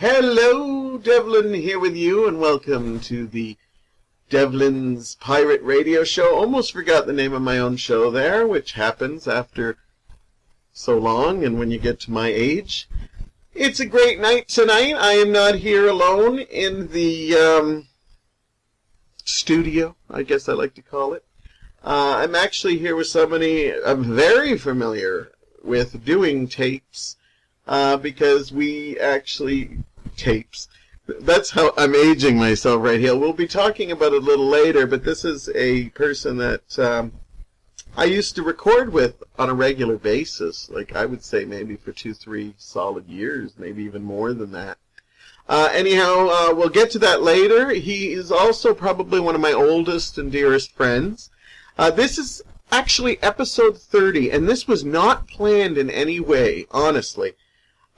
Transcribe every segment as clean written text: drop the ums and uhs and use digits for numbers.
Hello, Devlin here with you, and welcome to the Devlin's Pirate Radio Show. Almost forgot the name of my own show there, which happens after so long, and when you get to my age. It's a great night tonight. I am not here alone in the studio, I guess I like to call it. I'm actually here with somebody I'm very familiar with doing tapes, because we actually... tapes. That's how I'm aging myself right here. We'll be talking about it a little later, but this is a person that I used to record with on a regular basis. Like, I would say maybe for 2-3 solid years, maybe even more than that. Anyhow, we'll get to that later. He is also probably one of my oldest and dearest friends. This is actually episode 30, and this was not planned in any way, honestly.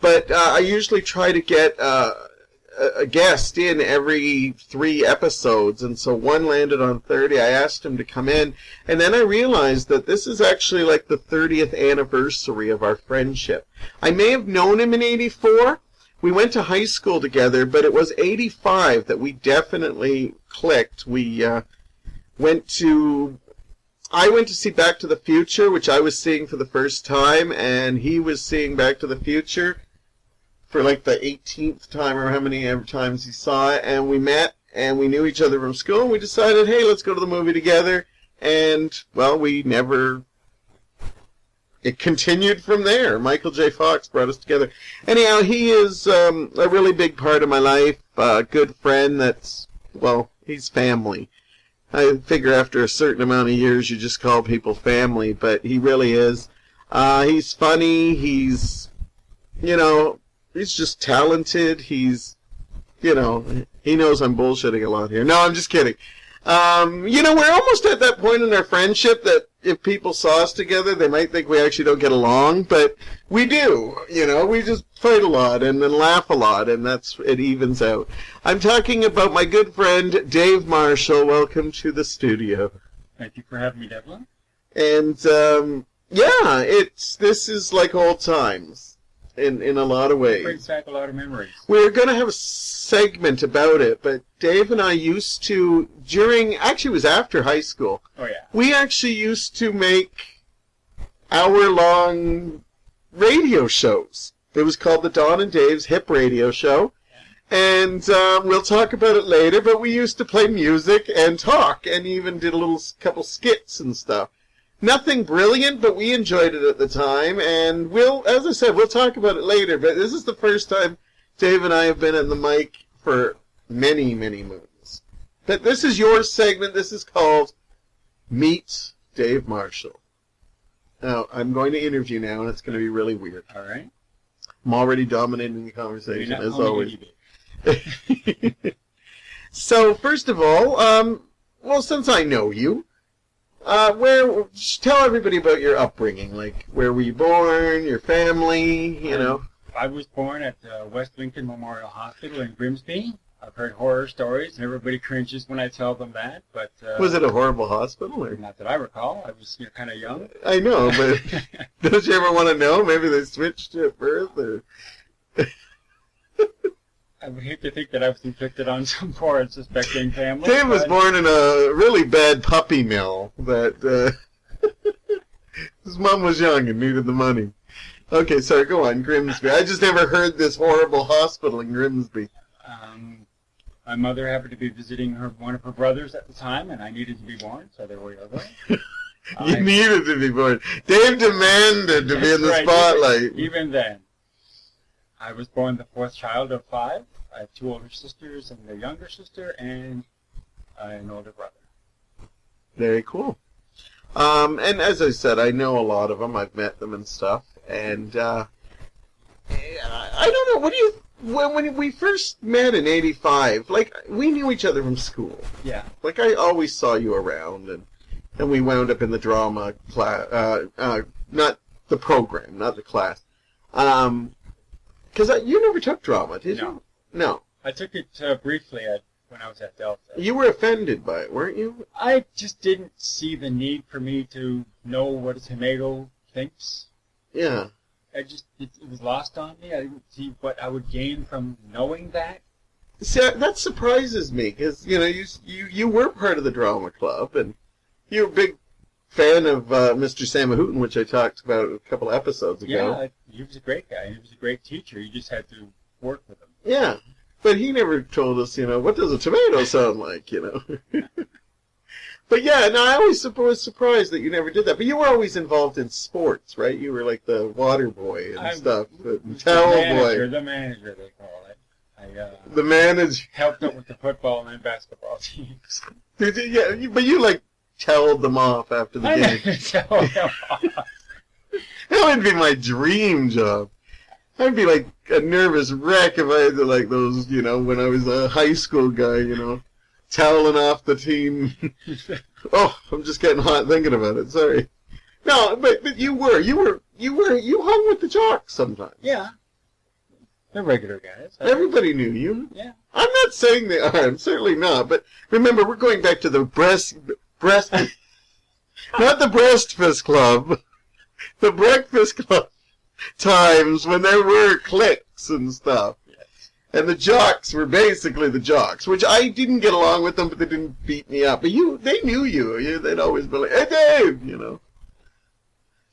But I usually try to get a guest in every 3 episodes, and so one landed on 30. I asked him to come in, and then I realized that this is actually like the 30th anniversary of our friendship. I may have known him in 84. We went to high school together, but it was 85 that we definitely clicked. I went to see Back to the Future, which I was seeing for the first time, and he was seeing Back to the Future for like the 18th time or how many ever times he saw it, and we met, and we knew each other from school, and we decided, hey, let's go to the movie together, and, well, it continued from there. Michael J. Fox brought us together. Anyhow, he is a really big part of my life, a good friend that's, well, he's family. I figure after a certain amount of years you just call people family, but he really is. He's funny, he's just talented, he knows I'm bullshitting a lot here. No, I'm just kidding. We're almost at that point in our friendship that if people saw us together, they might think we actually don't get along, but we do. We just fight a lot and then laugh a lot, and it evens out. I'm talking about my good friend, Dave Marshall. Welcome to the studio. Thank you for having me, Devlin. And, this is like old times. In a lot of ways. It brings back a lot of memories. We're going to have a segment about it, but Dave and I used to, actually it was after high school. Oh, yeah. We actually used to make hour-long radio shows. It was called the Don and Dave's Hip Radio Show. And we'll talk about it later, but we used to play music and talk, and even did a couple skits and stuff. Nothing brilliant, but we enjoyed it at the time, and as I said, we'll talk about it later, but this is the first time Dave and I have been at the mic for many, many moons. But this is your segment. This is called Meet Dave Marshall. Now, I'm going to interview now, and it's going to be really weird. All right. I'm already dominating the conversation, as always. You. So, first of all, since I know you, tell everybody about your upbringing. Like, where were you born, your family, I was born at West Lincoln Memorial Hospital in Grimsby. I've heard horror stories, and everybody cringes when I tell them that, but... was it a horrible hospital? Or? Not that I recall. I was kind of young. I know, but don't you ever want to know? Maybe they switched you at birth, or... I would hate to think that I was inflicted on some poor and suspecting family. Dave was born in a really bad puppy mill that his mom was young and needed the money. Okay, sorry, go on, Grimsby. I just never heard this horrible hospital in Grimsby. My mother happened to be visiting one of her brothers at the time, and I needed to be born, so there we go. You needed to be born. Dave demanded to be in the spotlight. Even then. I was born the 4th child of 5. I have 2 older sisters and a younger sister, and an older brother. Very cool. And as I said, I know a lot of them. I've met them and stuff. And I don't know. When we first met in 85, like, we knew each other from school. Yeah. Like, I always saw you around, and we wound up in the drama class. Not the program, not the class. Because you never took drama, did you? No. I took it briefly when I was at Delta. You were offended by it, weren't you? I just didn't see the need for me to know what a tomato thinks. Yeah. it was lost on me. I didn't see what I would gain from knowing that. See, that surprises me because you were part of the drama club and you're a big fan of Mr. Samahootin, which I talked about a couple episodes ago. Yeah, he was a great guy. He was a great teacher. You just had to work with him. Yeah, but he never told us, what does a tomato sound like, But yeah, no, I always was surprised that you never did that. But you were always involved in sports, right? You were like the water boy and stuff, the towel boy. The manager, they call it. The manager helped out with the football and basketball teams. Yeah, but you toweled them off after the game. Towel them off. That would be my dream job. I'd be like a nervous wreck if I had to those, when I was a high school guy, toweling off the team. Oh, I'm just getting hot thinking about it. Sorry. No, but you hung with the jocks sometimes. Yeah. They're regular guys. Everybody knew you. Yeah. I'm not saying they are. I'm certainly not. But remember, we're going back to the breast, not the breakfast club, the breakfast club times when there were cliques and stuff. Yes. And the jocks were basically the jocks, which I didn't get along with them, but they didn't beat me up. But they knew you. They'd always be like, "Hey, Dave,"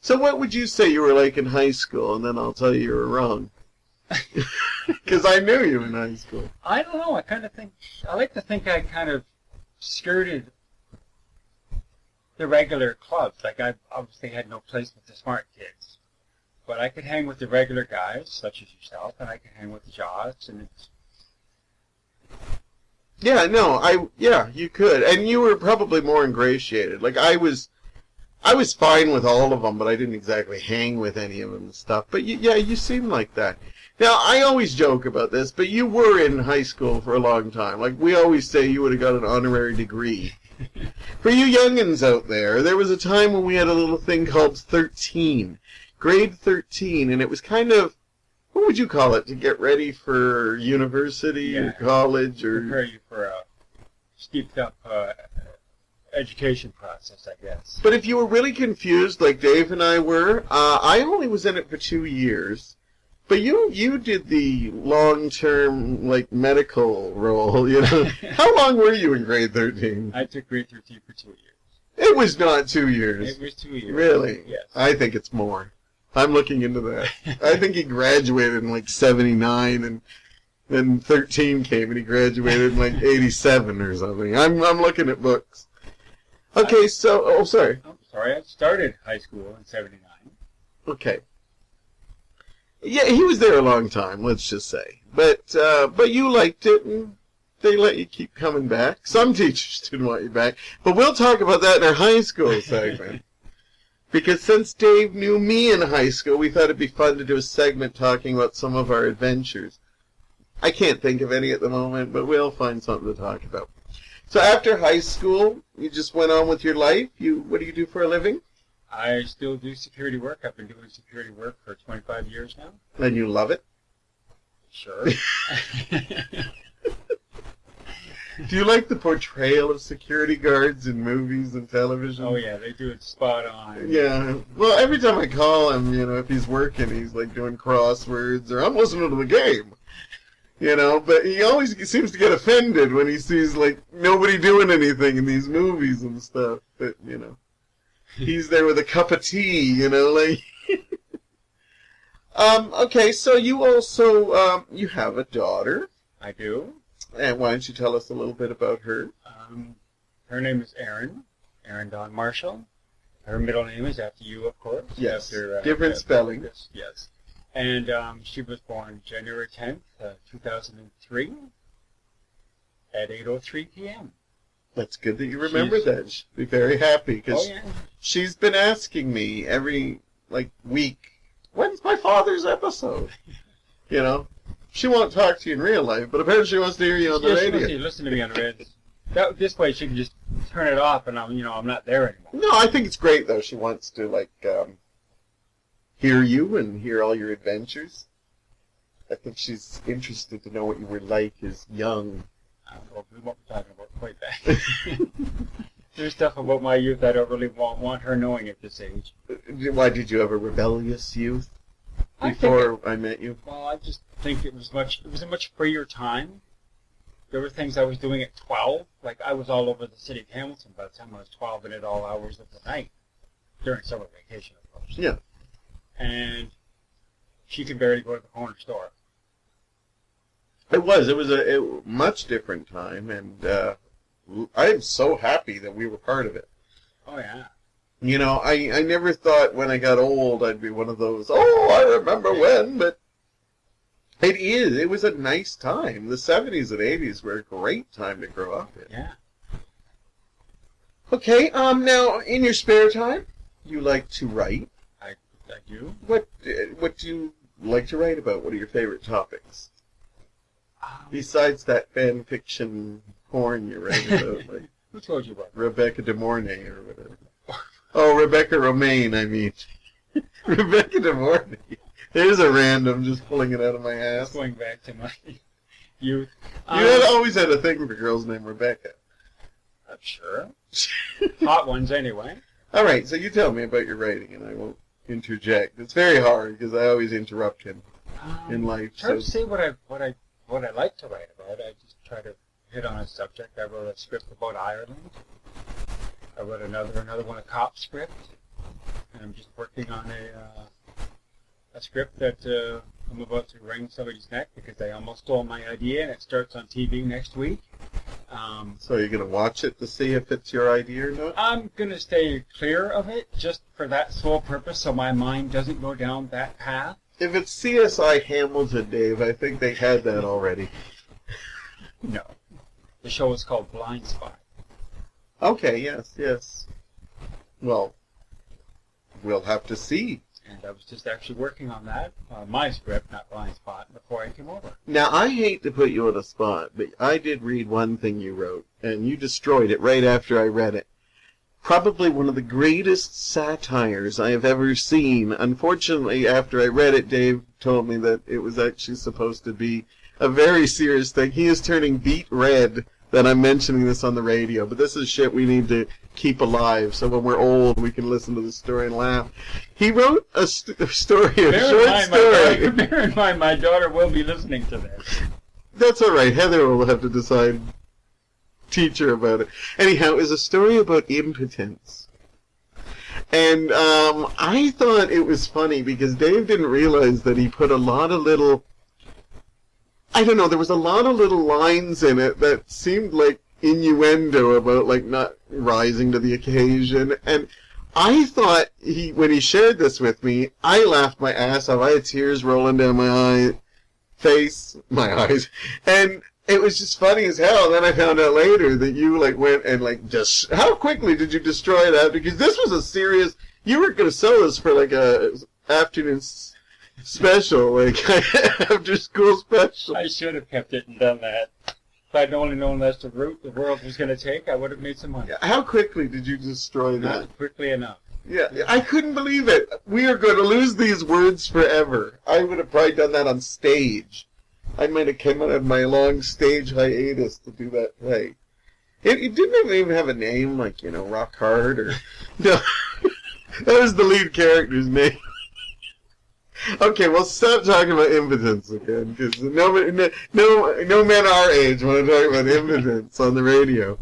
So what would you say you were like in high school? And then I'll tell you were wrong. Because I knew you in high school. I don't know. I like to think I kind of skirted the regular clubs. I obviously had no place with the smart kids. But I could hang with the regular guys, such as yourself, and I could hang with the jocks, and it's... Yeah, no, you could. And you were probably more ingratiated. I was fine with all of them, but I didn't exactly hang with any of them and stuff. But you seemed like that. Now, I always joke about this, but you were in high school for a long time. We always say you would have got an honorary degree. For you youngins out there was a time when we had a little thing called 13. Grade 13, and it was kind of, what would you call it, to get ready for university or college? Or prepare you for a steeped up education process, I guess. But if you were really confused, like Dave and I were, I only was in it for 2 years. But you did the long-term, medical role, How long were you in grade 13? I took grade 13 for 2 years. It was not 2 years. It was 2 years. Really? Yes. I think it's more. I'm looking into that. I think he graduated in 79, and then 13 came and he graduated in 87 or something. I'm looking at books. Okay, sorry. I'm sorry, I started high school in 79. Okay. Yeah, he was there a long time, let's just say. But you liked it, and they let you keep coming back. Some teachers didn't want you back. But we'll talk about that in our high school segment. Because since Dave knew me in high school, we thought it'd be fun to do a segment talking about some of our adventures. I can't think of any at the moment, but we'll find something to talk about. So after high school, you just went on with your life? What do you do for a living? I still do security work. I've been doing security work for 25 years now. And you love it? Sure. Do you like the portrayal of security guards in movies and television? Oh, yeah, they do it spot on. Yeah. Well, every time I call him, if he's working, he's doing crosswords, or I'm listening to the game. But he always seems to get offended when he sees, nobody doing anything in these movies and stuff. But, he's there with a cup of tea, Okay, so you also, you have a daughter. I do. And why don't you tell us a little bit about her? Her name is Erin Dawn Marshall. Her middle name is after you, of course. Yes, after, different spelling. Yes. And she was born January 10th, 2003 at 8:03 p.m. That's good that you remember that. She'll be very happy, because she's been asking me every, week, when's my father's episode? She won't talk to you in real life, but apparently she wants to hear you on the radio. She wants to listen to me on the radio. This way she can just turn it off and I'm not there anymore. No, I think it's great, though. She wants to, hear you and hear all your adventures. I think she's interested to know what you were like as young. I don't know what we're talking about quite that. There's stuff about my youth I don't really want her knowing at this age. Why, did you have a rebellious youth? before I met you? Well, I just think it was a much freer time. There were things I was doing at 12. Like, I was all over the city of Hamilton by the time I was 12 and at all hours of the night. During summer vacation, of course. Yeah. And she could barely go to the corner store. It was a much different time, and I'm so happy that we were part of it. Oh, yeah. You know, I never thought when I got old I'd be one of those, oh, I remember when, but it was a nice time. The 70s and 80s were a great time to grow up in. Yeah. Okay, now, in your spare time, you like to write. I do. What do you like to write about? What are your favorite topics? Besides that fan fiction porn you write about, like Who told you about that? Rebecca De Mornay or whatever. Oh, Rebecca Romaine, I mean. Rebecca De Mornay. There's a random, just pulling it out of my ass. Going back to my youth. You had always had a thing for girls named Rebecca. I'm sure. Hot ones, anyway. All right, so you tell me about your writing, and I won't interject. It's very hard because I always interrupt him in life. It's hard to say what I like to write about. I just try to hit on a subject. I wrote a script about Ireland. I wrote another one, a cop script, and I'm just working on a script that I'm about to wring somebody's neck because they almost stole my idea, and it starts on TV next week. So you're going to watch it to see if it's your idea or not? I'm going to stay clear of it just for that sole purpose so my mind doesn't go down that path. If it's CSI Hamilton, Dave, I think they had that already. No. The show is called Blind Spot. Okay, yes. Well, we'll have to see. And I was just actually working on that, my script, not Blind Spot, before I came over. Now, I hate to put you on a spot, but I did read one thing you wrote, and you destroyed it right after I read it. Probably one of the greatest satires I have ever seen. Unfortunately, after I read it, Dave told me that it was actually supposed to be a very serious thing. He is turning beet red that I'm mentioning this on the radio, but this is shit we need to keep alive, so when we're old, we can listen to the story and laugh. He wrote a story, Bear in mind, my daughter will be listening to this. That's all right. Heather will have to decide. Teach her about it. Anyhow, it's a story about impotence. And I thought it was funny because Dave didn't realize that he put a lot of little... I don't know, there was a lot of little lines in it that seemed like innuendo about, like, not rising to the occasion. And I thought when he shared this with me, I laughed my ass off. I had tears rolling down my eyes. And it was just funny as hell. And then I found out later that you, like, went and, like, just... How quickly did you destroy that? Because this was a serious... You were going to sell this for, like, a afternoon special, like, after school special. I should have kept it and done that. If I'd only known that's the route the world was going to take, I would have made some money. How quickly did you destroy that? Not quickly enough. Yeah, I couldn't believe it. We are going to lose these words forever. I would have probably done that on stage. I might have come out of my long stage hiatus to do that play. It didn't even have a name, like, you know, Rock Hard or... No, that was the lead character's name. Okay, well, stop talking about impotence again, because no men our age want to talk about impotence on the radio.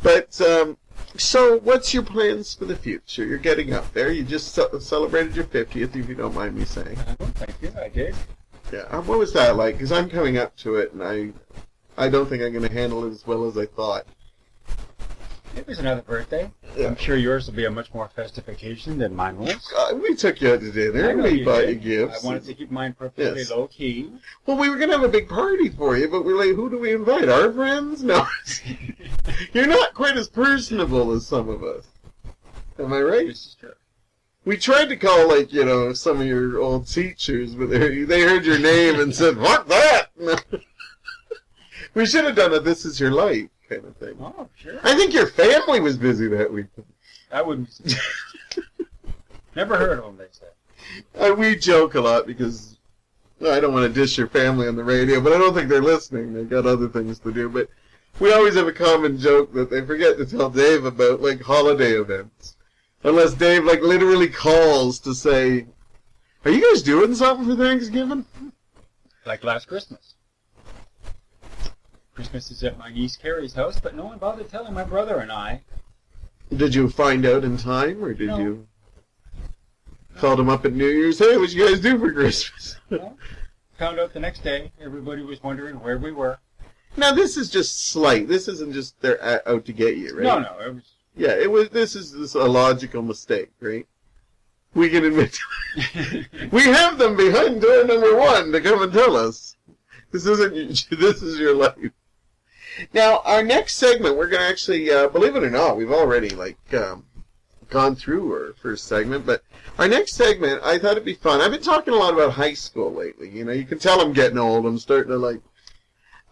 But, so what's your plans for the future? You're getting up there. You just celebrated your 50th, if you don't mind me saying. Oh, thank you. I did. Yeah, what was that like? Because I'm coming up to it, and I don't think I'm going to handle it as well as I thought. It was another birthday. Yeah. I'm sure yours will be a much more festive occasion than mine was. We took you out to dinner. We bought you gifts. I wanted to keep mine perfectly low-key. Well, we were going to have a big party for you, but we're like, who do we invite? Our friends? No. You're not quite as personable as some of us. Am I right? This is true. We tried to call, like, you know, some of your old teachers, but they heard your name and said, "What that?" We should have done a "This Is Your Life" kind of thing. Oh, sure. I think your family was busy that weekend. I wouldn't be surprised. Never heard of them, they said. We joke a lot because I don't want to dish your family on the radio, but I don't think they're listening. They've got other things to do. But we always have a common joke that they forget to tell Dave about, like, holiday events. Unless Dave, like, literally calls to say, Are you guys doing something for Thanksgiving? Like last Christmas. Christmas is at my niece Carrie's house, but no one bothered telling my brother and I. Did you find out in time, or did No. you call them up at New Year's? Hey, what you guys do for Christmas? No. Found out the next day. Everybody was wondering where we were. Now, this is just slight. This isn't just they're out to get you, right? No, it was... Yeah, it was. This is a logical mistake, right? We can admit we have them behind door number 1 to come and tell us this is your life. Now, our next segment, we're going to actually, believe it or not, we've already gone through our first segment, but our next segment, I thought it'd be fun. I've been talking a lot about high school lately. You know, you can tell I'm getting old. I'm starting to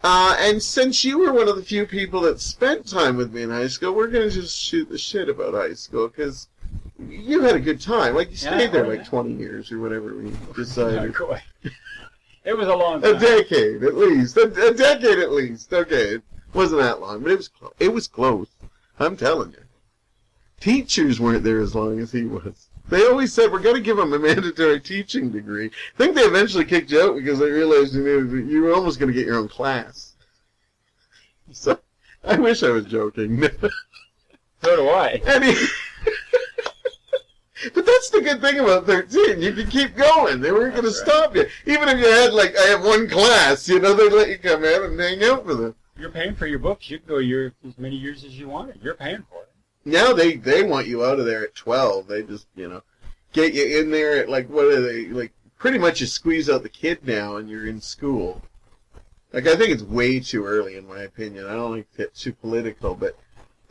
and since you were one of the few people that spent time with me in high school, we're going to just shoot the shit about high school, because you had a good time. Like, you stayed there 20 years or whatever we decided. It was a long time. A decade, at least. A decade, at least. Okay, it wasn't that long, but it was close. It was close. I'm telling you. Teachers weren't there as long as he was. They always said, we're going to give him a mandatory teaching degree. I think they eventually kicked you out because they realized you were almost going to get your own class. So, I wish I was joking. So do I. But that's the good thing about 13. You can keep going. They weren't going to stop you. Even if you had, I have one class, they'd let you come in and hang out with them. You're paying for your books. You can go as many years as you want. You're paying for it. Now they want you out of there at 12. They just, get you in there at, what are they, pretty much you squeeze out the kid now and you're in school. I think it's way too early in my opinion. I don't like to get too political, but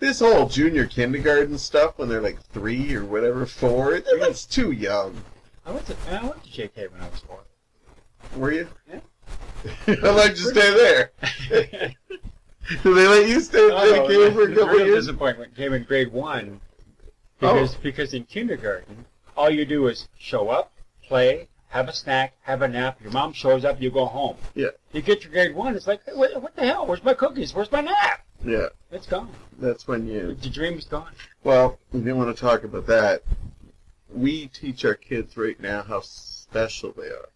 this whole junior kindergarten stuff when they're 3 or whatever, 4, that's too young. I went to JK when I was 4. Were you? Yeah. I'd like to stay there. Did they let you stay at JK for a couple of years? Disappointment came in grade 1 because in kindergarten, all you do is show up, play, have a snack, have a nap. Your mom shows up, you go home. Yeah. You get your grade 1, it's like, hey, what the hell? Where's my cookies? Where's my nap? Yeah. It's gone. That's when the dream is gone. Well, we didn't want to talk about that. We teach our kids right now how special they are.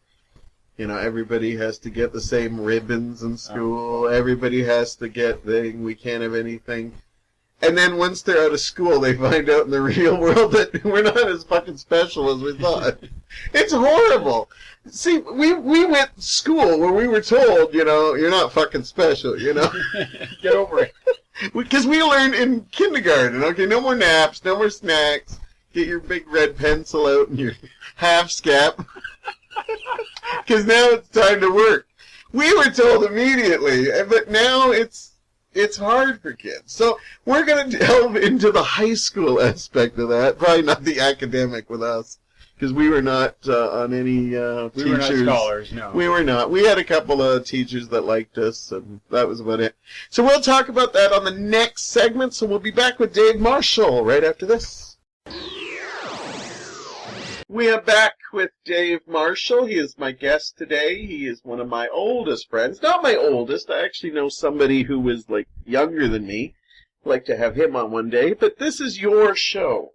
Everybody has to get the same ribbons in school. Everybody has to get we can't have anything. And then once they're out of school, they find out in the real world that we're not as fucking special as we thought. It's horrible. See, we went to school where we were told, you're not fucking special, Get over it. Because we learned in kindergarten, okay, no more naps, no more snacks. Get your big red pencil out and your half scap. Because now it's time to work. We were told immediately, but now it's hard for kids. So we're going to delve into the high school aspect of that. Probably not the academic with us, because we were not on any teachers. We were not scholars, no. We were not. We had a couple of teachers that liked us, and that was about it. So we'll talk about that on the next segment, so we'll be back with Dave Marshall right after this. We are back with Dave Marshall. He is my guest today. He is one of my oldest friends. Not my oldest. I actually know somebody who was, younger than me. I'd like to have him on one day. But this is your show.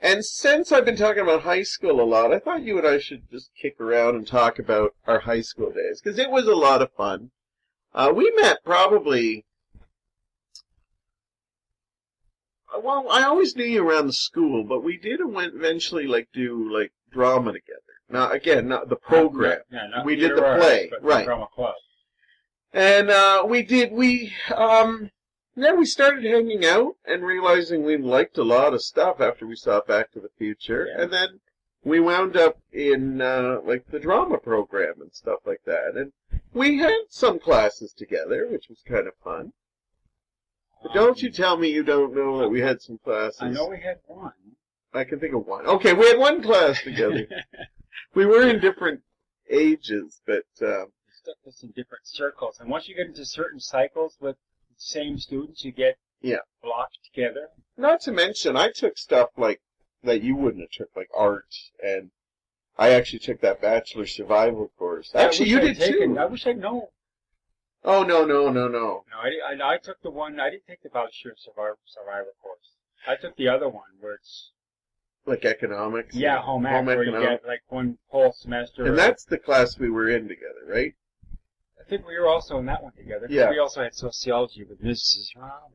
And since I've been talking about high school a lot, I thought you and I should just kick around and talk about our high school days. Because it was a lot of fun. We met probably... Well, I always knew you around the school, but we did eventually, do, drama together. Now, again, not the program. We did the play, right. The drama club. And we started hanging out and realizing we liked a lot of stuff after we saw Back to the Future. Yeah. And then we wound up in, the drama program and stuff like that. And we had some classes together, which was kind of fun. But don't you tell me you don't know that we had some classes. I know we had one. I can think of one. Okay, we had one class together. We were in different ages, but... stuck us in different circles. And once you get into certain cycles with the same students, you get blocked together. Not to mention, I took stuff that you wouldn't have took, like art, and I actually took that Bachelor Survival course. Actually, you did too. I wish I'd known. Oh, no. No, I took the one, I didn't take the Bachelor Survivor course. I took the other one where it's... Like economics? Yeah, home ec, where you get like one whole semester. And that's the class we were in together, right? I think we were also in that one together. Yeah. We also had sociology with Mrs. Rob.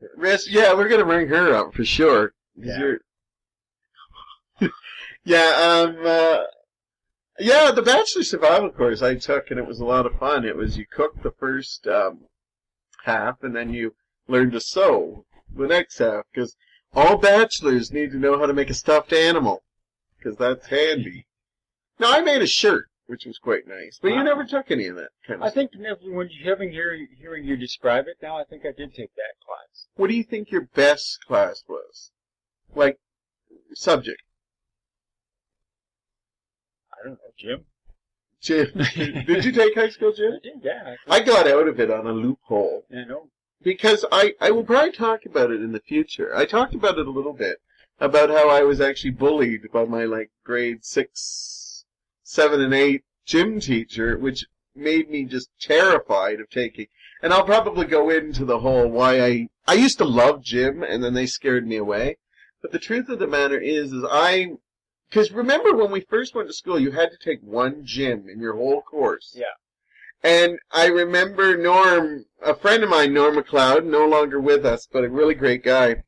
Yeah, we're gonna bring her up for sure. Yeah. Yeah, the Bachelor Survival course I took, and it was a lot of fun. It was you cook the first half, and then you learn to sew the next half, because all bachelors need to know how to make a stuffed animal, because that's handy. Now, I made a shirt, which was quite nice, but you never took any of that kind of stuff. I think when hearing you describe it now, I think I did take that class. What do you think your best class was? Like, subject? I don't know, gym. Did you take high school gym? I did, yeah. I got out of it on a loophole. Yeah, I know. Because I will probably talk about it in the future. I talked about it a little bit, about how I was actually bullied by my, like, grade 6, 7, and 8 gym teacher, which made me just terrified of taking. And I'll probably go into the whole why I used to love gym, and then they scared me away. But the truth of the matter is because remember when we first went to school, you had to take one gym in your whole course. Yeah. And I remember Norm, a friend of mine, Norm MacLeod, no longer with us, but a really great guy.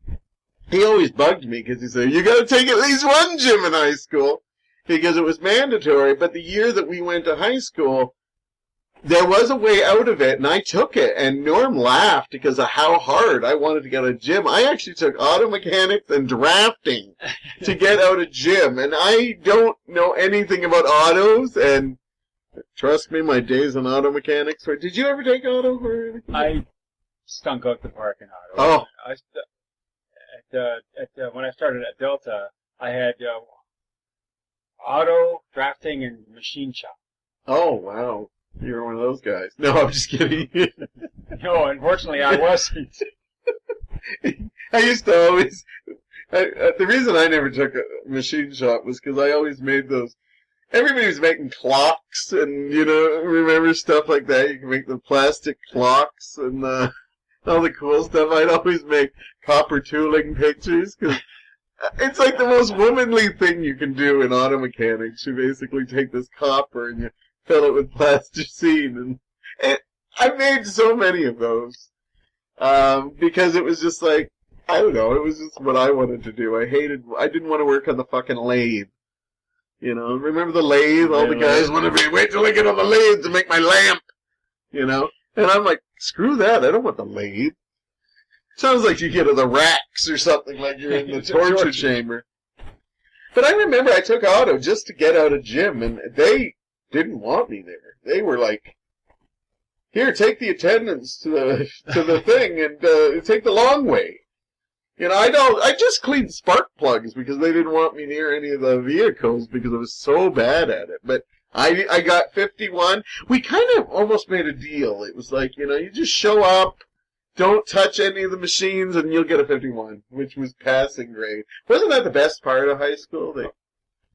He always bugged me because he said, you got to take at least one gym in high school, because it was mandatory. But the year that we went to high school, there was a way out of it, and I took it. And Norm laughed because of how hard I wanted to get out of gym. I actually took auto mechanics and drafting to get out of gym. And I don't know anything about autos, and trust me, my days in auto mechanics were... Did you ever take auto or anything? I stunk out the park in auto. Oh. When I started at Delta, I had auto, drafting, and machine shop. Oh, wow. You were one of those guys. No, I'm just kidding. No, unfortunately, I wasn't. I used to always... the reason I never took a machine shop was because I always made those... Everybody was making clocks and, remember stuff like that? You can make the plastic clocks and all the cool stuff. I'd always make copper tooling pictures because it's like the most womanly thing you can do in auto mechanics. You basically take this copper and you fill it with plasticine. And I made so many of those because it was just like, I don't know, it was just what I wanted to do. I didn't want to work on the fucking lathe. Remember the lathe? All the guys want to be, wait till I get on the lathe to make my lamp. And I'm like, screw that, I don't want the lathe. Sounds like you get to the racks or something, like you're in the torture chamber. But I remember I took auto just to get out of gym, and they didn't want me there. They were like, here, take the attendance to the thing, and take the long way. I just cleaned spark plugs because they didn't want me near any of the vehicles because I was so bad at it. But I got 51. We kind of almost made a deal. It was like, you just show up, don't touch any of the machines, and you'll get a 51, which was passing grade. Wasn't that the best part of high school? That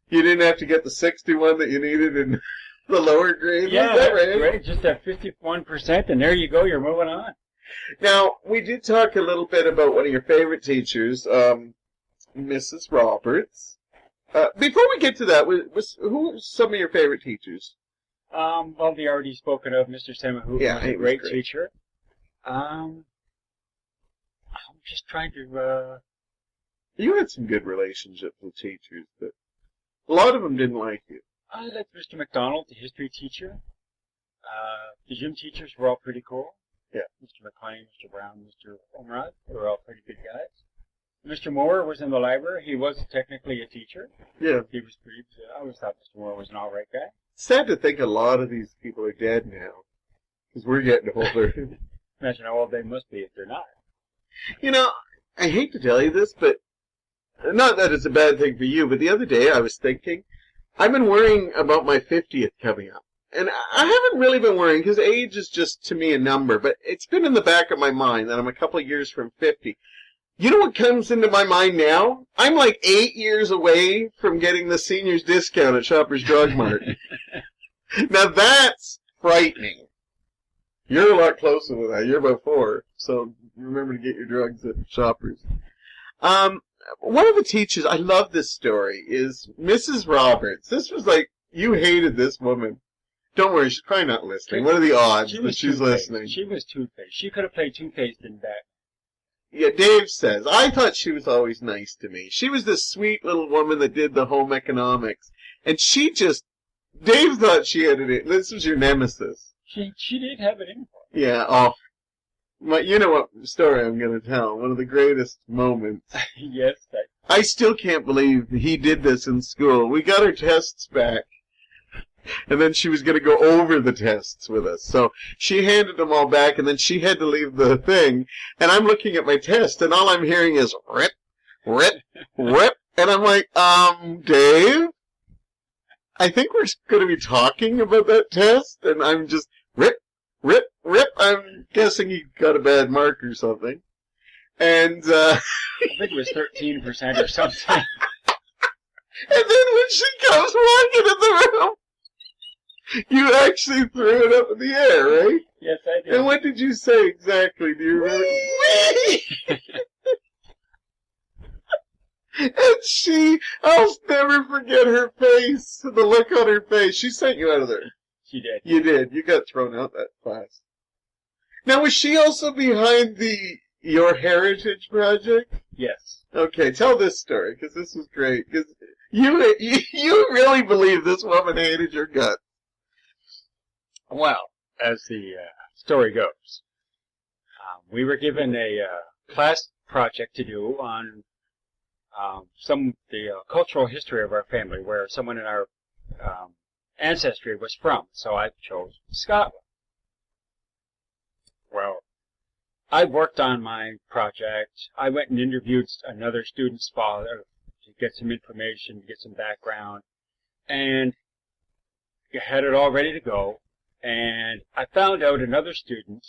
you didn't have to get the 61 that you needed in the lower grade? Yeah, that's right. Just at 51%, and there you go, you're moving on. Now, we did talk a little bit about one of your favorite teachers, Mrs. Roberts. Before we get to that, who were some of your favorite teachers? Well, the already spoken of Mr. Semahout was a great teacher. I'm just trying to... You had some good relationships with teachers, but a lot of them didn't like you. I liked Mr. McDonald, the history teacher. The gym teachers were all pretty cool. Yeah. Mr. McLean, Mr. Brown, Mr. Omrod, they were all pretty good guys. Mr. Moore was in the library. He was technically a teacher. Yeah. He was pretty... I always thought Mr. Moore was an all right guy. Sad to think a lot of these people are dead now. Because we're getting older. Imagine how old they must be if they're not. I hate to tell you this, but... Not that it's a bad thing for you, but the other day I was thinking, I've been worrying about my 50th coming up. And I haven't really been worrying, because age is just, to me, a number. But it's been in the back of my mind that I'm a couple of years from 50. You know what comes into my mind now? I'm like 8 years away from getting the seniors discount at Shoppers Drug Mart. Now that's frightening. You're a lot closer than that. You're about 4. So remember to get your drugs at Shoppers. one of the teachers, I love this story, is Mrs. Roberts. This was like, you hated this woman. Don't worry, she's probably not listening. What are the odds that she's listening? She was Two-Face. She could have played Two-Face in that. Yeah, Dave says, I thought she was always nice to me. She was this sweet little woman that did the home economics. And she just, Dave thought she had it in. This was your nemesis. She did have it in for her. Yeah, oh. You know what story I'm going to tell. One of the greatest moments. Yes. I still can't believe he did this in school. We got our tests back. And then she was going to go over the tests with us. So she handed them all back, and then she had to leave the thing. And I'm looking at my test, and all I'm hearing is rip, rip, rip. And I'm like, Dave? I think we're going to be talking about that test. And I'm just, rip, rip, rip. I'm guessing he got a bad mark or something. And, I think it was 13% or something. And then when she comes walking in the room, you actually threw it up in the air, right? Yes, I did. And what did you say exactly? Do you remember? Whee! And I'll never forget her face, the look on her face. She sent you out of there. She did. You did. You got thrown out that class. Now, was she also behind Your Heritage project? Yes. Okay, tell this story, because this was great. Because you really believe this woman hated your guts. Well, as the story goes, we were given a class project to do on the cultural history of our family, where someone in our ancestry was from. So I chose Scotland. Well, I worked on my project. I went and interviewed another student's father to get some information, to get some background, and had it all ready to go. And I found out another student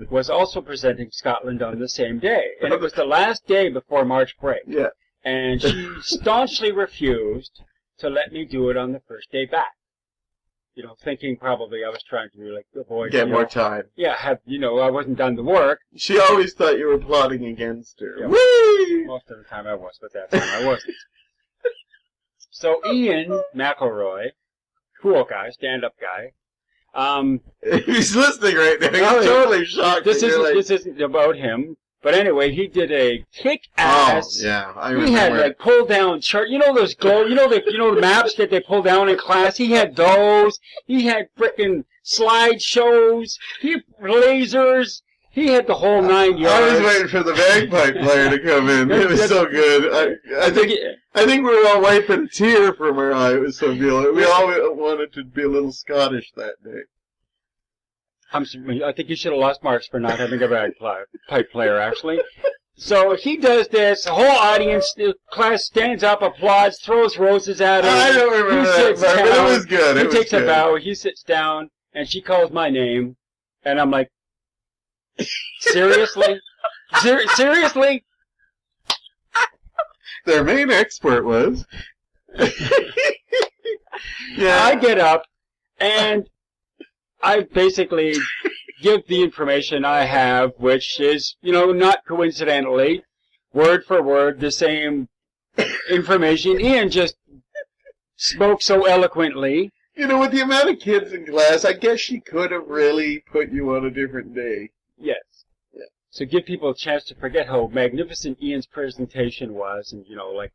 was also presenting Scotland on the same day. And it was the last day before March break. Yeah. And she staunchly refused to let me do it on the first day back. You know, thinking probably I was trying to, like, avoid... Get more time. Yeah, I wasn't done the work. She always thought you were plotting against her. Yeah, Whee! most of the time I was, but that time I wasn't. So Ian MacLeod, cool guy, stand-up guy. He's listening right now. He's totally shocked. This isn't about him. But anyway, he did a kick-ass. Oh, yeah, I remember. He had like pull-down chart. You know those the maps that they pull down in class. He had those. He had frickin' slideshows. He had lasers. He had the whole 9 yards. I was waiting for the bagpipe player to come in. It was so good. I think we were all wiping a tear from our eye. It was so good. We all wanted to be a little Scottish that day. I think you should have lost marks for not having a bagpipe player, actually. So he does this. The whole audience, the class stands up, applauds, throws roses at him. I don't remember that part, but it was good. He takes a bow. He sits down, and she calls my name, and I'm like, seriously? Seriously? Their main expert was. Yeah. I get up, and I basically give the information I have, which is, not coincidentally, word for word, the same information. Ian just spoke so eloquently. With the amount of kids in class, I guess she could have really put you on a different day. Yes. Yeah. So give people a chance to forget how magnificent Ian's presentation was, and, like,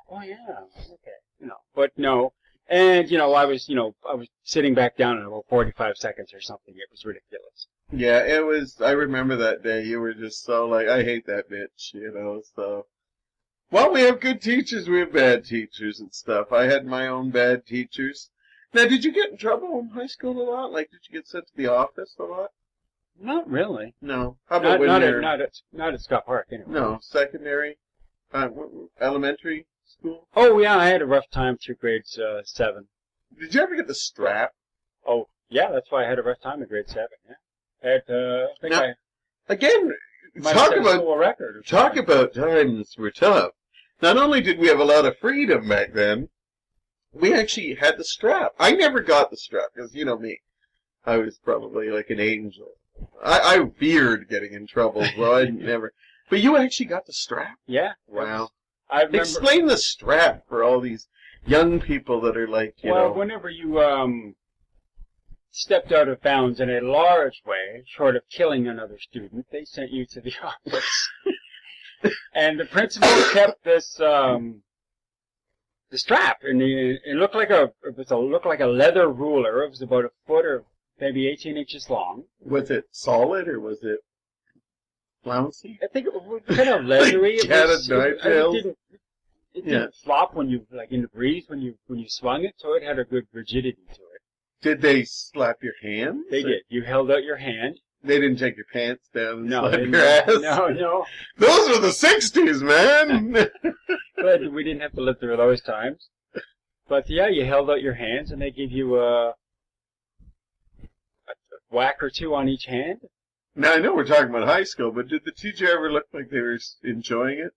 oh yeah, okay, but no. And, I was sitting back down in about 45 seconds or something. It was ridiculous. Yeah, it was, I remember that day. You were just so like, I hate that bitch, so. Well, we have good teachers, we have bad teachers and stuff. I had my own bad teachers. Now, did you get in trouble in high school a lot? Like, did you get sent to the office a lot? Not really. No. How about not at Scott Park, anyway. No, secondary, elementary school? Oh, yeah, I had a rough time through grades 7. Did you ever get the strap? Oh, yeah, that's why I had a rough time in grade 7, yeah. Again, talk about times were tough. Not only did we have a lot of freedom back then, we actually had the strap. I never got the strap, because, me, I was probably like an angel. I feared getting in trouble, so I never... But you actually got the strap? Yeah. Wow. I remember. Explain the strap for all these young people that are like, you know. Whenever you stepped out of bounds in a large way, short of killing another student, they sent you to the office. And the principal kept this the strap, and it looked like a leather ruler. It was about a foot or maybe 18 inches long. Was it solid or was it flouncy? I think it was kind of leathery. It didn't flop when you in the breeze when you swung it, so it had a good rigidity to it. Did they slap your hand? They did. You held out your hand. They didn't take your pants down and slap your ass? No. Those were the 60s, man! But we didn't have to live through those times. But yeah, you held out your hands and they gave you a whack or two on each hand. Now, I know we're talking about high school, but did the teacher ever look like they were enjoying it?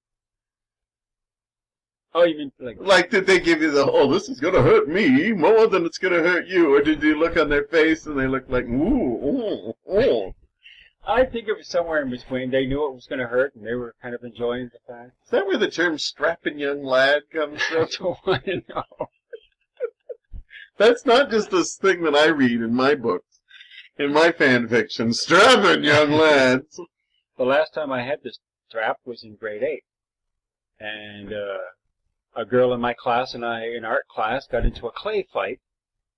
Oh, you mean like did they give you this is gonna hurt me more than it's gonna hurt you, or did you look on their face and they looked like, ooh? I think it was somewhere in between. They knew it was gonna hurt and they were kind of enjoying the fact. Is that where the term strapping young lad comes from? I don't want to know. That's not just this thing that I read in my books, in my fan fiction. Strapping young lads. The last time I had this strap was in grade 8. And a girl in my class and I, in art class, got into a clay fight,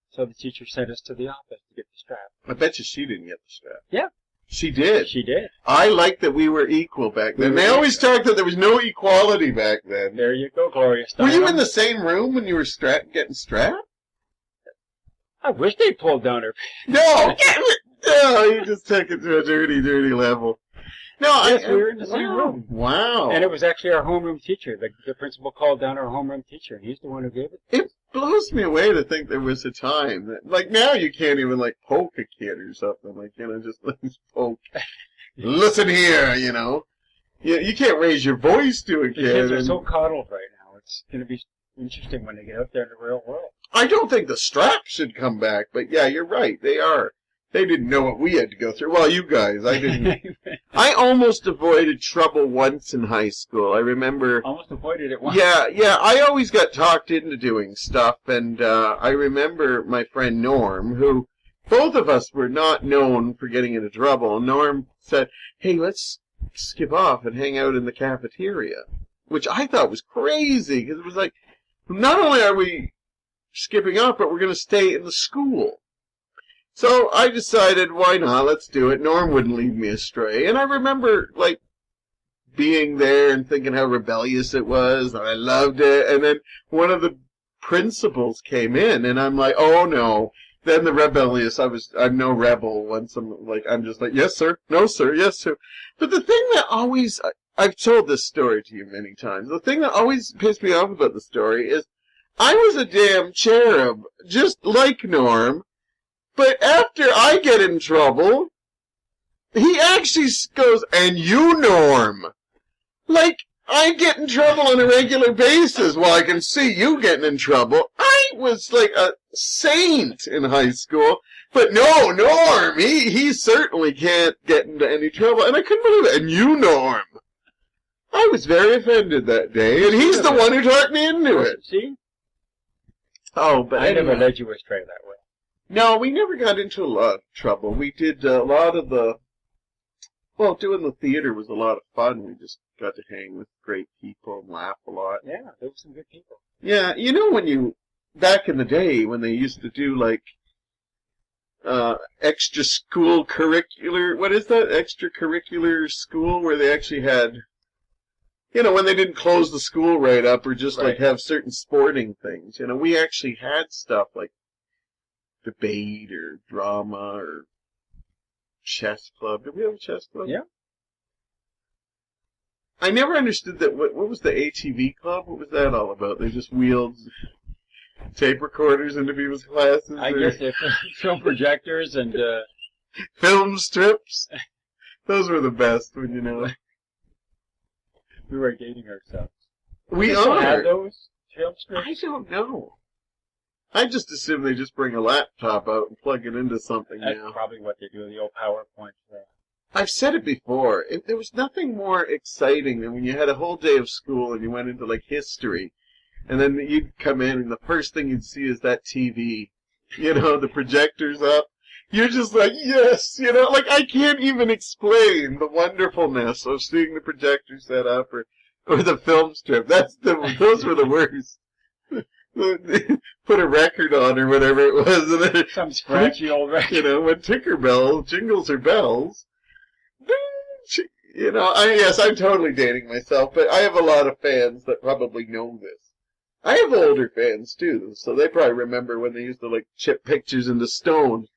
so the teacher sent us to the office to get the strap. I bet you she didn't get the strap. Yeah. She did. She did. I like that we were equal back then. They always talked that there was no equality back then. There you go, Gloria Steinem. Were you in the same room when you were getting strapped? I wish they pulled down her pants. No, you just took it to a dirty, dirty level. No, yes, we were in the same room. Wow. And it was actually our homeroom teacher. The principal called down our homeroom teacher, and he's the one who gave it. It blows me away to think there was a time that, like, now you can't even, like, poke a kid or something. Like, just like, poke. Listen here, You can't raise your voice to a kid. The kids are so coddled right now. It's going to be interesting when they get out there in the real world. I don't think the strap should come back, but yeah, you're right. They are. They didn't know what we had to go through. Well, you guys, I didn't. I almost avoided trouble once in high school. I remember. Almost avoided it once. Yeah. I always got talked into doing stuff, and I remember my friend Norm, who both of us were not known for getting into trouble. Norm said, "Hey, let's skip off and hang out in the cafeteria," which I thought was crazy because it was like, not only are we skipping off, but we're going to stay in the school. So I decided, why not? Let's do it. Norm wouldn't lead me astray. And I remember, like, being there and thinking how rebellious it was, and I loved it. And then one of the principals came in, and I'm like, oh, no. Then the rebellious, I'm no rebel once I'm just like, yes, sir, no, sir, yes, sir. But the thing that always, I've told this story to you many times, the thing that always pissed me off about the story is, I was a damn cherub, just like Norm. But after I get in trouble, he actually goes, and you, Norm. Like, I get in trouble on a regular basis while I can see you getting in trouble. I was like a saint in high school. But no, Norm, he certainly can't get into any trouble. And I couldn't believe it. And you, Norm. I was very offended that day, and he's the one who talked me into it. See? Oh, but I never led you astray that way. No, we never got into a lot of trouble. We did a lot of doing the theater was a lot of fun. We just got to hang with great people and laugh a lot. Yeah, there were some good people. Yeah, back in the day when they used to do like, extra school curricular, what is that? Extracurricular school where they actually had, when they didn't close the school right up or just like have certain sporting things. We actually had stuff like debate or drama or chess club. Did we have a chess club? Yeah. I never understood that. What was the ATV club? What was that all about? They just wheeled tape recorders into people's classes? I guess they're film projectors and film strips. Those were the best when we were dating ourselves. We still have those film strips? I don't know. I just assume they just bring a laptop out and plug it into something That's now. probably what they do, the old PowerPoint. I've said it before. There was nothing more exciting than when you had a whole day of school and you went into, like, history. And then you'd come in and the first thing you'd see is that TV. You know, the projector's up. You're just like, yes! You know, like, I can't even explain the wonderfulness of seeing the projector set up or the film strip. Those were the worst. Put a record on or whatever it was. And then some scratchy old record. You know, when Tinkerbell jingles her bells. You know, yes, I'm totally dating myself, but I have a lot of fans that probably know this. I have older fans, too, so they probably remember when they used to, like, chip pictures into stone.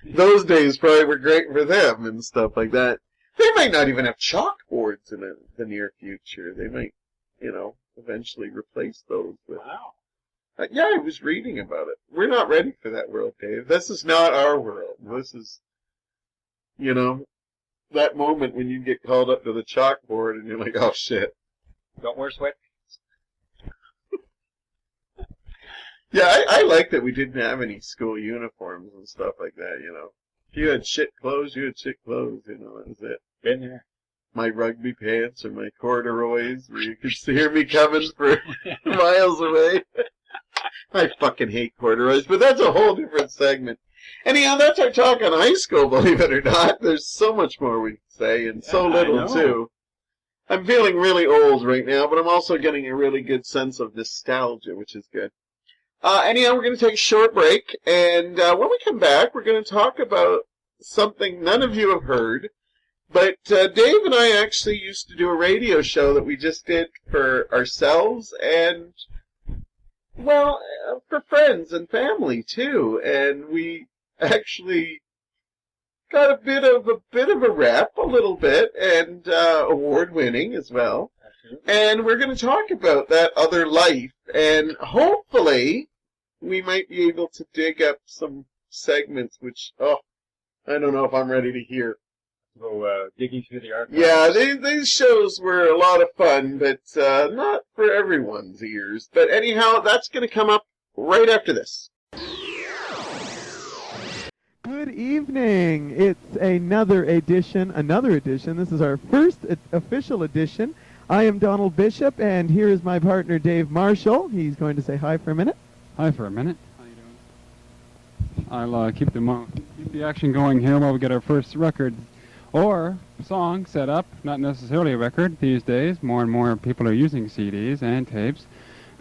Those days probably were great for them and stuff like that. They might not even have chalkboards in the near future. They might, you know, eventually replace those with... Wow. Yeah, I was reading about it. We're not ready for that world, Dave. This is not our world. This is, you know, that moment when you get called up to the chalkboard and you're like, oh, shit. Don't wear sweat. Yeah, I like that we didn't have any school uniforms and stuff like that, you know. If you had shit clothes, you had shit clothes, you know, that was it. Been there. My rugby pants or my corduroys where you could hear me coming for miles away. I fucking hate corduroys, but that's a whole different segment. Anyhow, that's our talk on high school, believe it or not. There's so much more we can say, and so little, too. I'm feeling really old right now, but I'm also getting a really good sense of nostalgia, which is good. Anyhow, we're going to take a short break, and when we come back, we're going to talk about something none of you have heard, but Dave and I actually used to do a radio show that we just did for ourselves and, well, for friends and family, too, and we actually got a bit of a rep, a little bit, and award-winning as well. And we're going to talk about that other life, and hopefully we might be able to dig up some segments which, I don't know if I'm ready to hear. Go digging through the archives. Yeah, these shows were a lot of fun, but not for everyone's ears. But anyhow, that's going to come up right after this. Good evening. It's another edition. This is our first official edition. I am Donald Bishop, and here is my partner, Dave Marshall. He's going to say hi for a minute. Hi for a minute. How you doing? I'll keep the action going here while we get our first record or song set up. Not necessarily a record these days. More and more people are using CDs and tapes.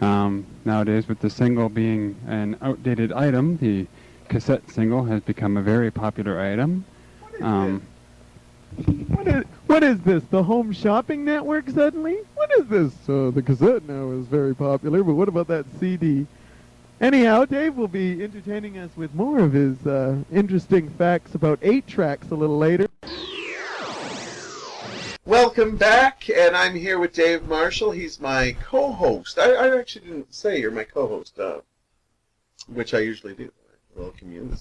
Nowadays, with the single being an outdated item, the cassette single has become a very popular item. What is this? The Home Shopping Network suddenly? What is this? The cassette now is very popular, but what about that CD? Anyhow, Dave will be entertaining us with more of his interesting facts about 8-tracks a little later. Welcome back, and I'm here with Dave Marshall. He's my co-host. I actually didn't say you're my co-host, which I usually do. I welcome you.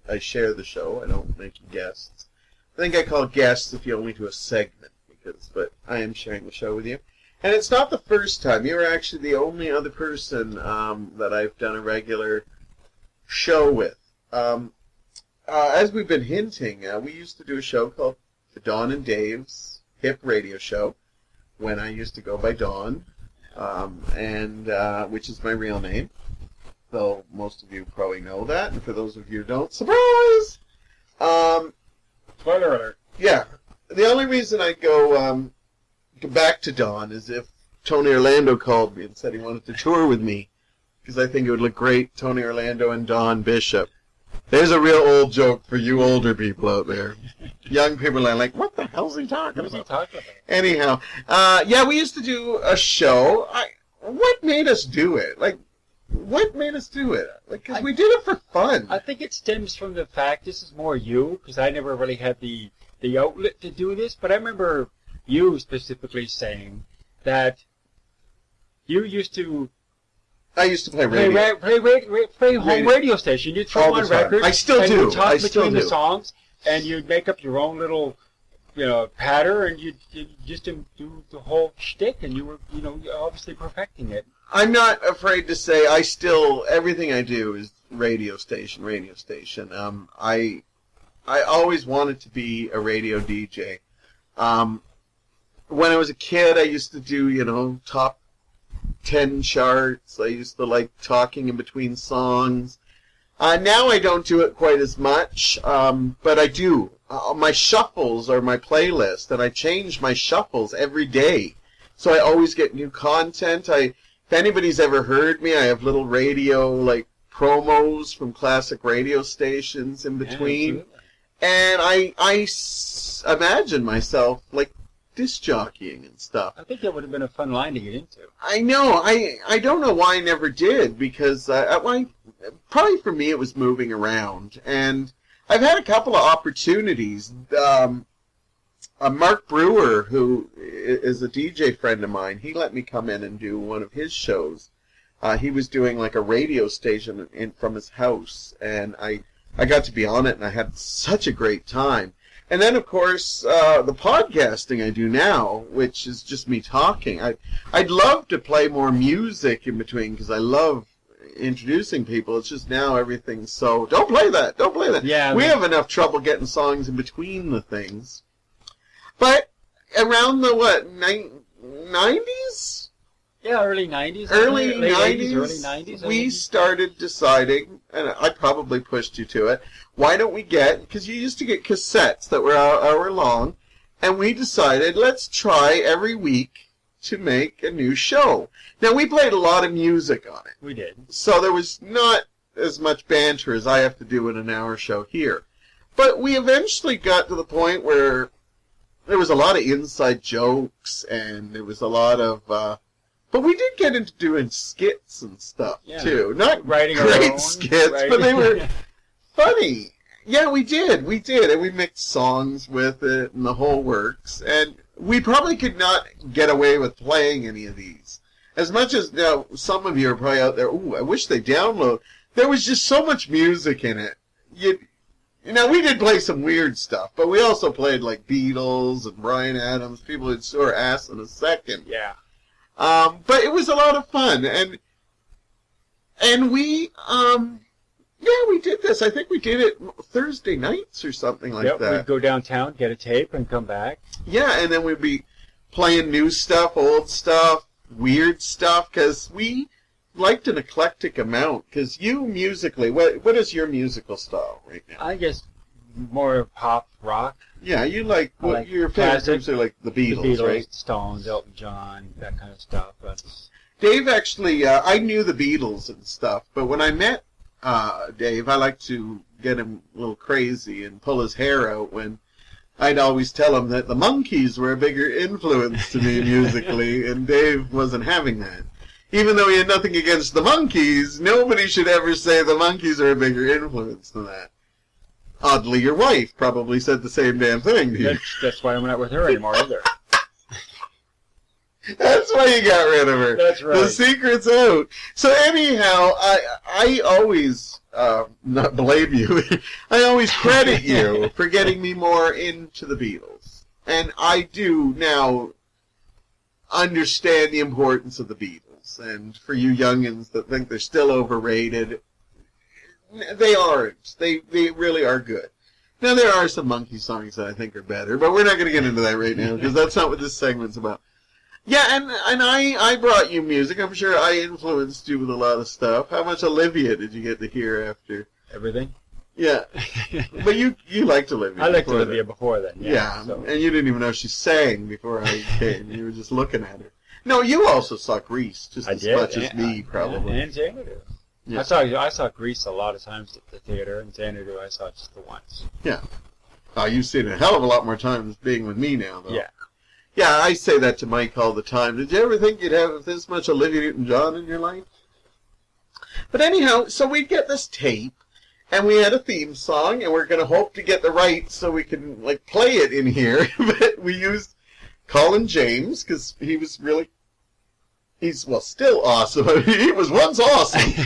I share the show. I don't make you guests. I think I call guests if you only do a segment, but I am sharing the show with you. And it's not the first time. You were actually the only other person that I've done a regular show with. As we've been hinting, we used to do a show called The Don and Dave's Hip Radio Show, when I used to go by Don, which is my real name. Though most of you probably know that, and for those of you who don't, surprise! Spoiler alert. Yeah. The only reason I go back to Don is if Tony Orlando called me and said he wanted to tour with me, because I think it would look great, Tony Orlando and Don Bishop. There's a real old joke for you older people out there. Young people are like, what the hell's he talking about? Anyhow, yeah, we used to do a show. What made us do it? What made us do it? Because we did it for fun. I think it stems from the fact, this is more you, because I never really had the outlet to do this, but I remember you specifically saying that you used to... I used to play radio. Play home radio station. You'd throw on records. I still do. You'd talk between the songs, and you'd make up your own little, patter, and you'd just do the whole shtick, and you were, obviously perfecting it. I'm not afraid to say everything I do is radio station. I always wanted to be a radio DJ. When I was a kid, I used to do, top 10 charts. I used to like talking in between songs. Now I don't do it quite as much, but I do. My shuffles are my playlist, and I change my shuffles every day. So I always get new content. If anybody's ever heard me, I have little radio, like, promos from classic radio stations in between. And I imagine myself, like, disc jockeying and stuff. I think that would have been a fun line to get into. I know. I don't know why I never did, because probably for me it was moving around. And I've had a couple of opportunities. Mark Brewer, who is a DJ friend of mine, he let me come in and do one of his shows. He was doing like a radio station from his house, and I got to be on it, and I had such a great time. And then, of course, the podcasting I do now, which is just me talking. I'd love to play more music in between, because I love introducing people. It's just now everything's so... Don't play that! Don't play that! Yeah, we have enough trouble getting songs in between the things. But around the, 90s? Yeah, early 90s. Early 90s, 80s, early 90s. we started deciding, and I probably pushed you to it, why don't we because you used to get cassettes that were an hour long, and we decided, let's try every week to make a new show. Now, we played a lot of music on it. We did. So there was not as much banter as I have to do in an hour show here. But we eventually got to the point where there was a lot of inside jokes, and there was a lot of... but we did get into doing skits and stuff, too. Not writing great skits, but they were funny. Yeah, we did. And we mixed songs with it and the whole works. And we probably could not get away with playing any of these. As much as, now, some of you are probably out there, ooh, I wish they download. There was just so much music in it. We did play some weird stuff, but we also played, like, Beatles and Bryan Adams, people who'd sore ass in a second. Yeah. But it was a lot of fun, and we, we did this. I think we did it Thursday nights or something like that. We'd go downtown, get a tape, and come back. Yeah, and then we'd be playing new stuff, old stuff, weird stuff, because we liked an eclectic amount. Because you musically, what is your musical style right now? I guess more pop rock. Yeah, you like your favorite groups are like the Beatles, right? Stones, Elton John, that kind of stuff. Dave actually, I knew the Beatles and stuff, but when I met Dave, I liked to get him a little crazy and pull his hair out when I'd always tell him that the Monkees were a bigger influence to me musically, and Dave wasn't having that. Even though he had nothing against the Monkees, nobody should ever say the Monkees are a bigger influence than that. Oddly, your wife probably said the same damn thing to you. That's why I'm not with her anymore either. That's why you got rid of her. That's right. The secret's out. So anyhow, I always, not blame you, I always credit you for getting me more into the Beatles. And I do now understand the importance of the Beatles. And for you youngins that think they're still overrated, they aren't. They really are good. Now, there are some Monkey songs that I think are better, but we're not going to get into that right now, because that's not what this segment's about. Yeah, and I brought you music. I'm sure I influenced you with a lot of stuff. How much Olivia did you get to hear after? Everything. Yeah. But you liked Olivia. I liked Olivia before then, yeah. So. And you didn't even know she sang before I came. You were just looking at her. No, you also saw Grease, just as much as me, probably. And Xanadu. Yeah. I saw Grease a lot of times at the theater, and Xanadu I saw just the once. Yeah. You've seen it a hell of a lot more times being with me now, though. Yeah. Yeah, I say that to Mike all the time. Did you ever think you'd have this much Olivia Newton-John in your life? But anyhow, so we'd get this tape, and we had a theme song, and we're going to hope to get the rights so we can, play it in here. But we used Colin James, because he was really... He's, still awesome. He was once awesome.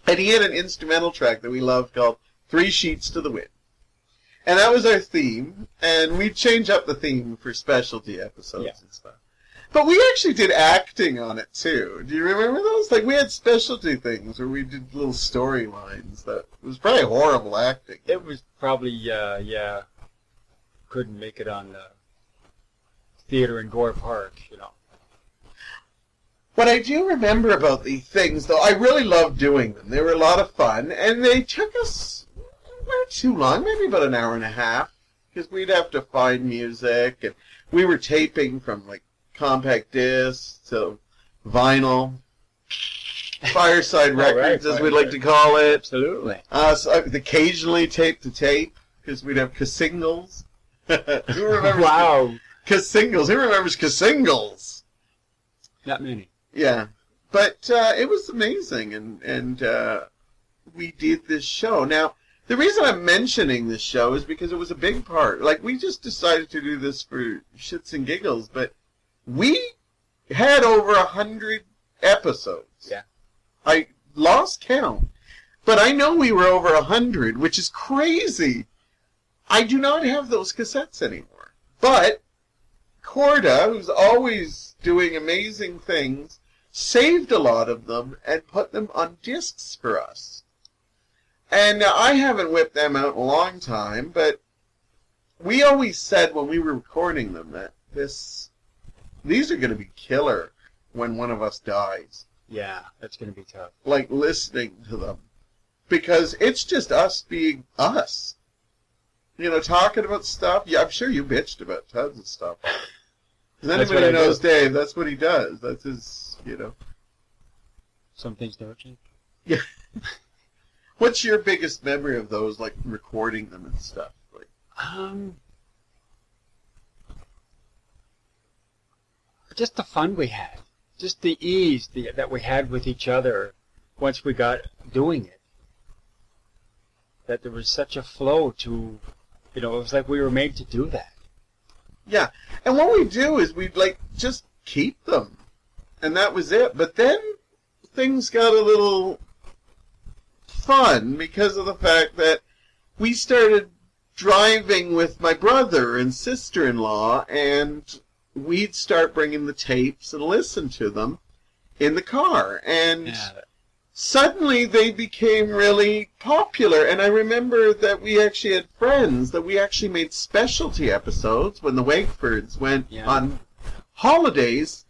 And he had an instrumental track that we loved called 3 Sheets to the Wind. And that was our theme, and we'd change up the theme for specialty episodes and stuff. But we actually did acting on it, too. Do you remember those? We had specialty things where we did little storylines. That was probably horrible acting. It was probably, couldn't make it on theater in Gore Park, What I do remember about these things, though, I really loved doing them. They were a lot of fun, and they took us not too long, maybe about an hour and a half, because we'd have to find music, and we were taping from, like, compact discs to vinyl, fireside records, as we'd like to call it. Absolutely. So I would occasionally tape to tape, because we'd have Casingles. Who remembers? Wow. Casingles. Who remembers Casingles? Not many. Yeah, but it was amazing, and we did this show. Now, the reason I'm mentioning this show is because it was a big part. Like, we just decided to do this for shits and giggles, but we had over 100 episodes. Yeah. I lost count, but I know we were over 100, which is crazy. I do not have those cassettes anymore. But Corda, who's always doing amazing things, saved a lot of them and put them on discs for us. And now, I haven't whipped them out in a long time, but we always said when we were recording them that these are going to be killer when one of us dies. Yeah, that's going to be tough. Like, listening to them. Because it's just us being us. Talking about stuff. Yeah, I'm sure you bitched about tons of stuff. Because anybody who knows Dave, that's what he does. That's his, Some things never change. Yeah. What's your biggest memory of those, like, recording them and stuff? Like, just the fun we had. Just the ease that we had with each other once we got doing it. That there was such a flow to, it was like we were made to do that. yeah. And what we do is we'd, like, just keep them. And that was it. But then things got a little fun because of the fact that we started driving with my brother and sister-in-law, and we'd start bringing the tapes and listen to them in the car. And suddenly they became really popular. And I remember that we actually had friends that we actually made specialty episodes when the Wakefords went on holidays.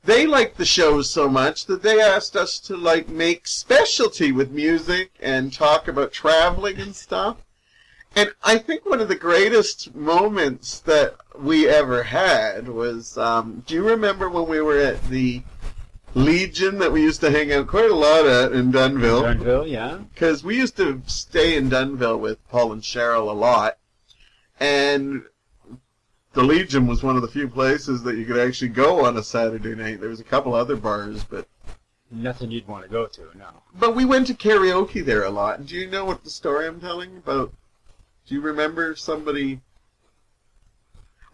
They liked the shows so much that they asked us to, like, make specialty with music and talk about traveling and stuff. And I think one of the greatest moments that we ever had was, do you remember when we were at the Legion that we used to hang out quite a lot at in Dunnville? Dunnville, yeah. Because we used to stay in Dunnville with Paul and Cheryl a lot. And the Legion was one of the few places that you could actually go on a Saturday night. There was a couple other bars, but nothing you'd want to go to, no. But we went to karaoke there a lot. And do you know what the story I'm telling about? Do you remember somebody?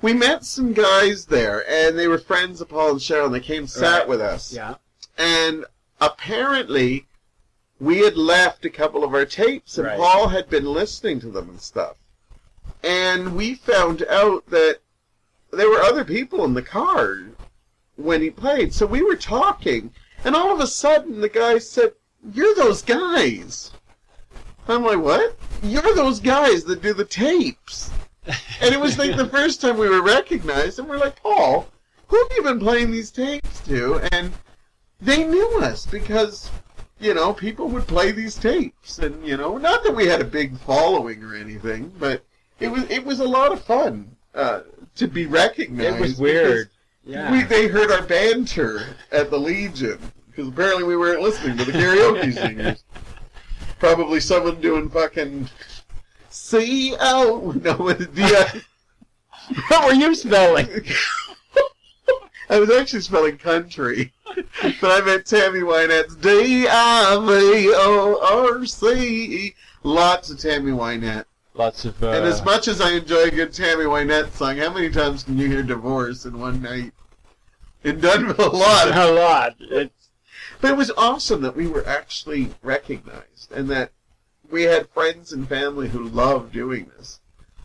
We met some guys there, and they were friends of Paul and Cheryl, and they came and sat with us. Yeah. And apparently, we had left a couple of our tapes, and Paul had been listening to them and stuff. And we found out that there were other people in the car when he played. So we were talking, and all of a sudden the guy said, "You're those guys." I'm like, "What?" "You're those guys that do the tapes." And it was like the first time we were recognized, and we're like, "Paul, who have you been playing these tapes to?" And they knew us because, people would play these tapes. And, not that we had a big following or anything, but it was a lot of fun. To be recognized. It was weird. Yeah. They heard our banter at the Legion, because apparently we weren't listening to the karaoke singers. Probably someone doing fucking C-O. No, what were you spelling? I was actually spelling country. But I meant Tammy Wynette's D-I-V-O-R-C-E. Lots of Tammy Wynette. Lots of, And as much as I enjoy a good Tammy Wynette song, how many times can you hear Divorce in one night? In Dunnville, a lot. A lot. But it was awesome that we were actually recognized, and that we had friends and family who loved doing this.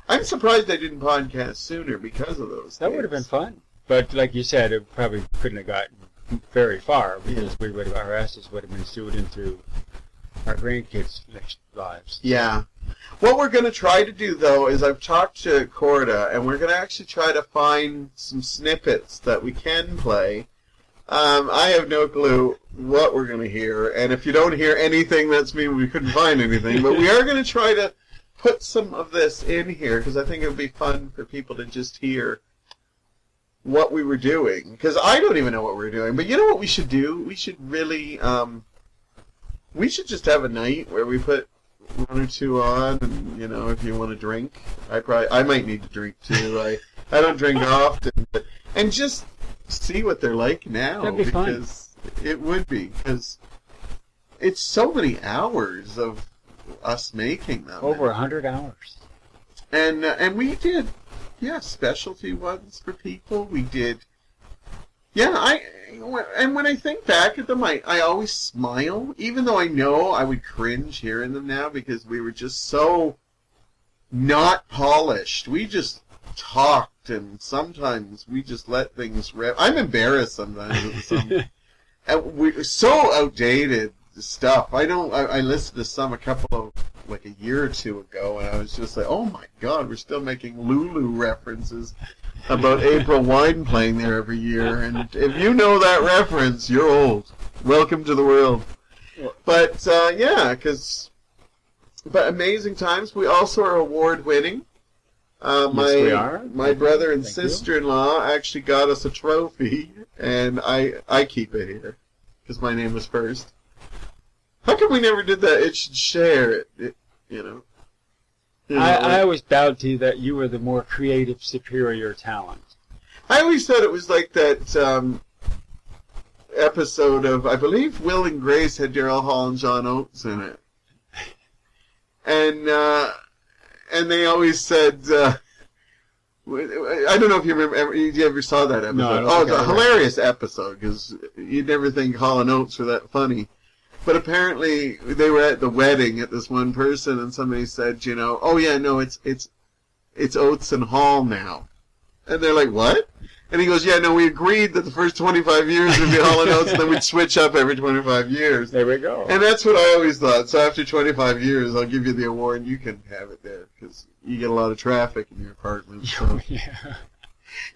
I'm surprised I didn't podcast sooner because of those That would have been fun. But like you said, it probably couldn't have gotten very far, because our asses would have been sued into our grandkids' lives. Yeah. What we're going to try to do, though, is I've talked to Corda, and we're going to actually try to find some snippets that we can play. I have no clue what we're going to hear, and if you don't hear anything, that's mean we couldn't find anything. But we are going to try to put some of this in here, because I think it would be fun for people to just hear what we were doing. Because I don't even know what we're doing. But you know what we should do? We should really, we should just have a night where we put one or two on, and, you know, if you want to drink, I might need to drink too. I don't drink often, and just see what they're like now. That'd be because it would be, because it's so many hours of us making them. Over 100 hours. And we did, specialty ones for people. We did, and when I think back at them, I always smile, even though I know I would cringe hearing them now because we were just so not polished. We just talked, and sometimes we just let things rip. I'm embarrassed sometimes with some, and we're so outdated stuff. I listened to some a couple of, like a year or two ago, and I was just like, oh my God, we're still making Lulu references about April Wine playing there every year, and if you know that reference, you're old. Welcome to the world. But, but Amazing Times, we also are award-winning. Yes, we are. My brother and sister-in-law actually got us a trophy, and I keep it here, because my name was first. How come we never did that? It should share it, you know. I always bowed to you that you were the more creative, superior talent. I always thought it was like that episode of, I believe Will and Grace had Daryl Hall and John Oates in it. And they always said, I don't know if you remember, you ever saw that episode? No, it's a hilarious episode, because you'd never think Hall and Oates were that funny. But apparently they were at the wedding at this one person, and somebody said, you know, oh yeah, no, it's Oates and Hall now. And they're like, what? And he goes, yeah, no, we agreed that the first 25 years would be Hall and Oates, and then we'd switch up every 25 years. There we go. And that's what I always thought. So after 25 years, I'll give you the award, and you can have it there, because you get a lot of traffic in your apartment. So. Yeah.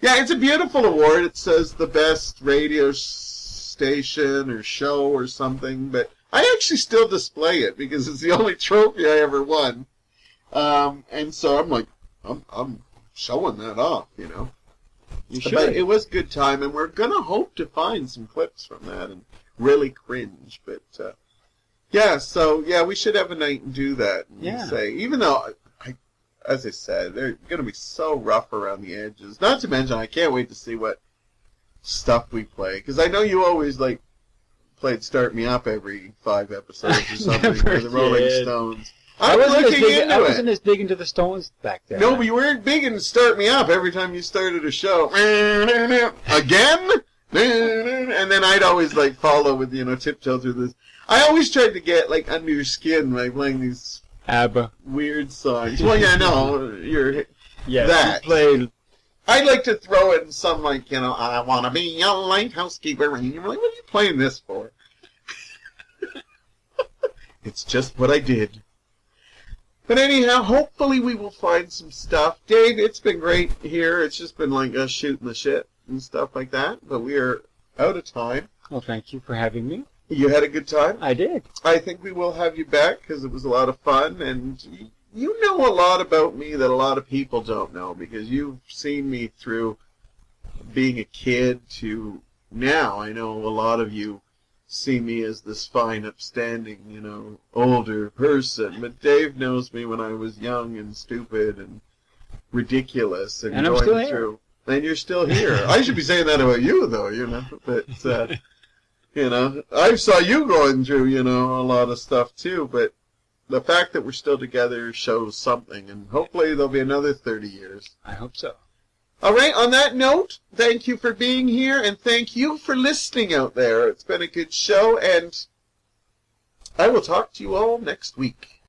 Yeah, it's a beautiful award. It says the best radio station or show or something, but I actually still display it because it's the only trophy I ever won. And so I'm like, I'm showing that off, you know. You should. But it was a good time, and we're going to hope to find some clips from that and really cringe. But, we should have a night and do that. And say, even though, as I said, they're going to be so rough around the edges. Not to mention, I can't wait to see what stuff we play. Because I know you always, played Start Me Up every 5 episodes or something for the Rolling Stones. I wasn't as big into the Stones back then. No, but you weren't big into Start Me Up every time you started a show. Again? And then I'd always, follow with, tiptoe through this. I always tried to get, under your skin by playing these ABBA weird songs. Well, yeah, no, you're that. You played... I'd like to throw in some, I want to be a lighthouse keeper. And you're like, what are you playing this for? It's just what I did. But anyhow, hopefully we will find some stuff. Dave, it's been great here. It's just been us shooting the shit and stuff like that. But we are out of time. Well, thank you for having me. You had a good time? I did. I think we will have you back because it was a lot of fun. And you know a lot about me that a lot of people don't know because you've seen me through being a kid to now. I know a lot of you see me as this fine, upstanding, older person. But Dave knows me when I was young and stupid and ridiculous and I'm still through. And you're still here. I should be saying that about you, though, But, I saw you going through, a lot of stuff, too. But the fact that we're still together shows something. And hopefully there'll be another 30 years. I hope so. All right, on that note, thank you for being here, and thank you for listening out there. It's been a good show, and I will talk to you all next week.